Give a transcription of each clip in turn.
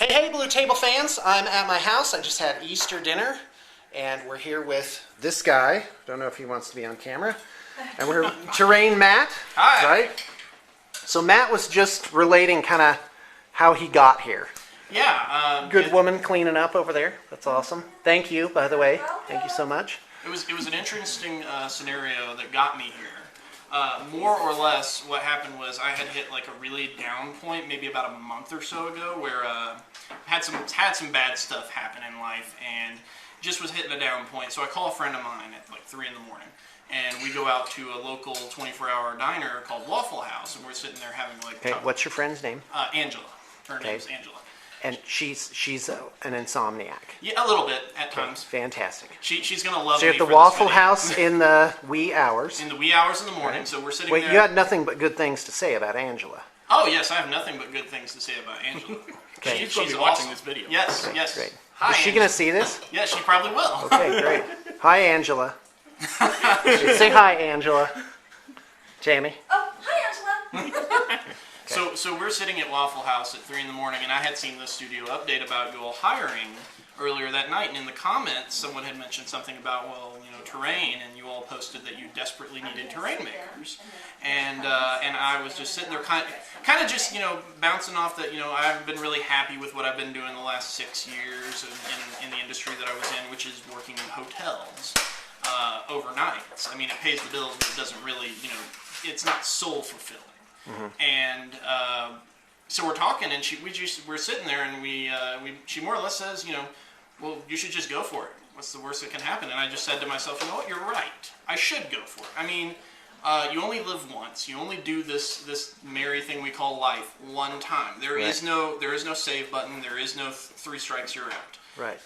Hey, Blue Table fans. I'm at my house. I just had Easter dinner, and we're here with this guy. Don't know if he wants to be on camera. And we're Terrain Matt. Hi. Right? So Matt was just relating kind of how he got here. Yeah. Good woman cleaning up over there. That's awesome. Thank you, by the way. Thank you so much. It was an interesting scenario that got me here. More or less, what happened was I had hit like a really down point, maybe about a month or so ago, where had some bad stuff happen in life, and just was hitting a down point. So I call a friend of mine at like 3 in the morning, and we go out to a local 24-hour diner called Waffle House, and we're sitting there having like. Okay, what's your friend's name? Angela. Her name's Angela. And she's an insomniac. Yeah, a little bit at times. Fantastic. She's gonna love So me. you're at the for Waffle this video. House in the wee hours. In the wee hours in the morning, so we're sitting Wait, there. you had nothing but good things to say about Angela. Oh yes, I have nothing but good things to say about Angela. Okay. She's awesome. Watching this video. Yes, yes. Great. Hi, Is she Angela. going to see this? Yes, she probably will. Okay, great. Hi, Angela. Say hi, Angela. Jamie. Oh, hi, Angela. So we're sitting at Waffle House at 3 in the morning, and I had seen the studio update about you all hiring earlier that night, and in the comments, someone had mentioned something about, well, you know, terrain, and you all posted that you desperately needed terrain makers, and I was just sitting there kind of just, you know, bouncing off that, you know, I haven't been really happy with what I've been doing the last 6 years in the industry that I was in, which is working in hotels overnight. I mean, it pays the bills, but it doesn't really, you know, it's not soul fulfilling. Mm-hmm. And so we're talking, and we're sitting there, and she more or less says, you know, well, you should just go for it. What's the worst that can happen? And I just said to myself, you know what, you're right. I should go for it. I mean, you only live once. You only do this merry thing we call life one time. There is no save button. There is no 3 strikes, you're out. Right.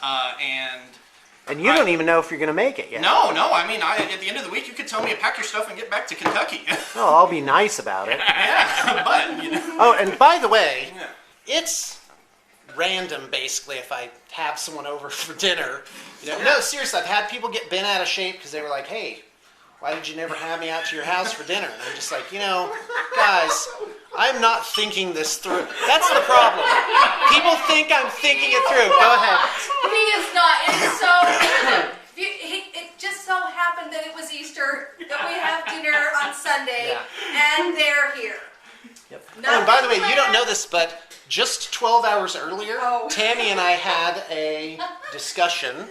And you don't even know if you're going to make it yet. No. I mean, at the end of the week, you could tell me to pack your stuff and get back to Kentucky. Oh, I'll be nice about it. Yeah, but, you know. Oh, and by the way, it's random, basically, if I have someone over for dinner. You know, no, seriously, I've had people get bent out of shape because they were like, hey, why did you never have me out to your house for dinner? And I'm just like, you know, guys, I'm not thinking this through. That's the problem. People think I'm thinking it through. Go ahead. He is not. It's so. It just so happened that it was Easter, that we have dinner on Sunday, and they're here. Yep. Oh, and by the way, you don't know this, but just 12 hours earlier, Tammy and I had a discussion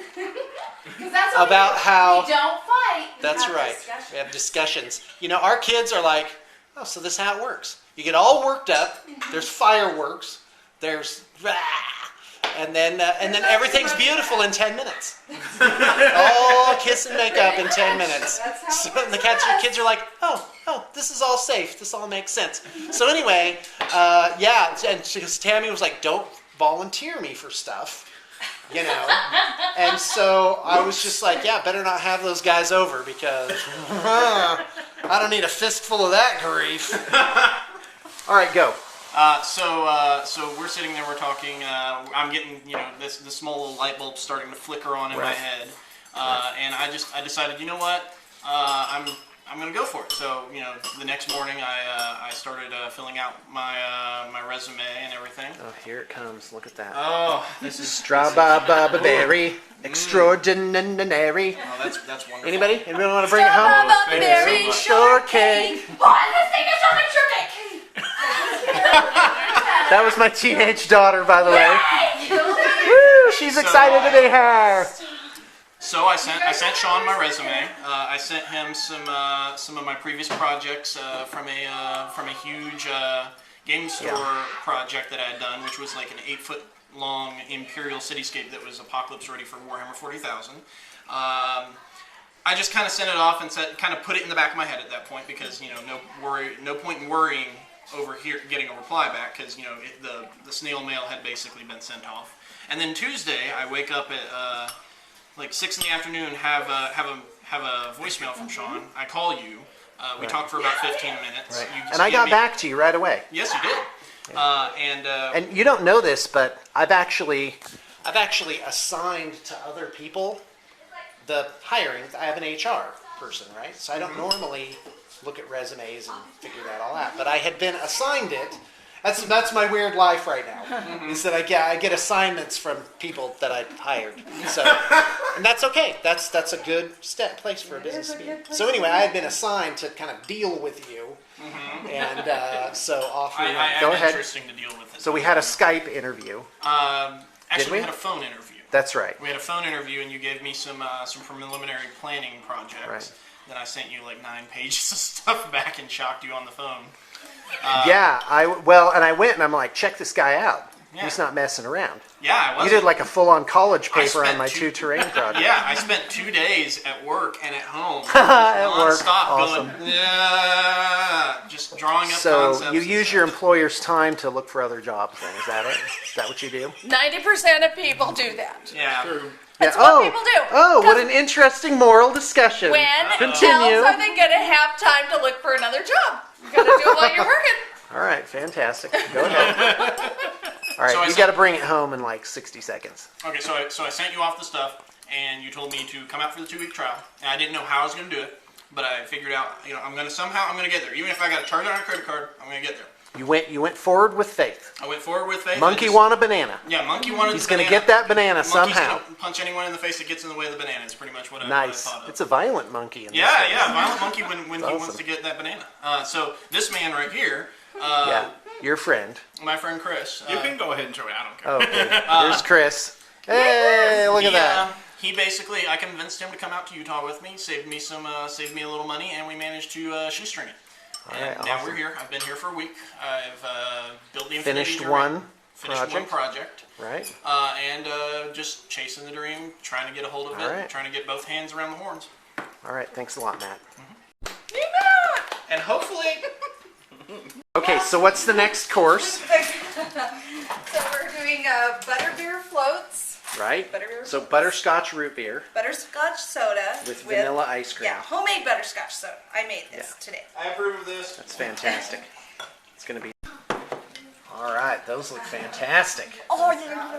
about how... We don't fight. That's right. We have discussions. You know, our kids are like, oh, so this is how it works. You get all worked up. There's fireworks. There's... And then everything's beautiful in 10 minutes. All kiss and make up in 10 minutes. So the kids are like, oh, this is all safe. This all makes sense. So anyway, and because Tammy was like, don't volunteer me for stuff, you know. And so I was just like, yeah, better not have those guys over because I don't need a fistful of that grief. All right, go. So we're sitting there, we're talking, I'm getting, you know, this small little light bulb starting to flicker on in my head, and I decided, you know what, I'm going to go for it. So, you know, the next morning I started filling out my resume and everything. Oh, here it comes. Look at that. Oh, this is... Strawberry, extraordinary. Oh, that's wonderful. Anybody want to bring it home? Strawberry shortcake. Boy, this thing is strawberry shortcake. That was my teenage daughter, by the way. Woo! She's excited to be here. So I sent Shawn my resume. I sent him some of my previous projects from a huge game store project that I had done, which was like an 8-foot-long Imperial cityscape that was apocalypse ready for Warhammer 40,000. I just kind of sent it off and kind of put it in the back of my head at that point because, you know, no point in worrying over here getting a reply back because, you know, the snail mail had basically been sent off. And then Tuesday I wake up at like 6 in the afternoon, have a voicemail from Shawn. I call you. We talked for about 15 minutes. Right. And I got back to you right away. Yes, you did. And you don't know this, but I've actually assigned to other people the hiring. I have an HR person, right? So I don't normally look at resumes and figure that all out. But I had been assigned it, That's my weird life right now. Is that I get assignments from people that I hired. So, and that's okay. That's a good place for a business to be. So anyway, I had been assigned to kind of deal with you, and so off we went. Go I'm ahead. interesting to deal with it. So we had a Skype interview. Actually, we? we had a phone interview. That's right. We had a phone interview, and you gave me some preliminary planning projects. Right. Then I sent you like 9 pages of stuff back and shocked you on the phone. Yeah, and I went and I'm like, check this guy out. Yeah. He's not messing around. Yeah, I was. You did like a full-on college I paper on spent my two- 2 terrain projects. Yeah, I spent 2 days at work and at home. At work, Non-stop awesome. going, yeah, just drawing up So concepts. you and use stuff. your employer's time to look for other jobs then, is that it? Is that what you do? 90% of people do that. Yeah. That's Yeah. what people do. Oh, what 'Cause an interesting moral discussion. When Continue. else are they going to have time to look for another job? You got to do it while you're working. All right, fantastic. Go ahead. All right, So I you said- got to bring it home in like 60 seconds. Okay, so I sent you off the stuff, and you told me to come out for the 2-week trial. And I didn't know how I was going to do it, but I figured out, I'm going to get there. Even if I got to charge on a credit card, I'm going to get there. You went forward with faith. I went forward with faith. Monkey want a banana. Yeah, monkey wanted He's the going to banana. get that banana Monkey's somehow. gonna punch anyone in the face that gets in the way of the banana. Is pretty much what I Nice. thought of. It's a violent monkey. In this Yeah, case. yeah, violent monkey when he awesome. wants to get that banana. So this man right here, Yeah, your friend. my friend Chris. You can go ahead and show it. I don't care. Okay, here's Chris. Hey, look at that. He basically, I convinced him to come out to Utah with me, saved me a little money, and we managed to shoestring it. All And right, now awesome. we're here. I've been here for a week. I've built the Finished Infinity one Dream. Finished one project. Right. And just chasing the dream, trying to get a hold of All it, right. trying to get both hands around the horns. All right, thanks a lot, Matt. And hopefully... Okay, so what's the next course? So we're doing butterbeer floats, Right? Butterbeer. So butterscotch root beer butterscotch soda with vanilla ice cream. Yeah, homemade butterscotch soda. I made this today. I approve of this. That's fantastic. It's going to be... All right, those look fantastic. Oh,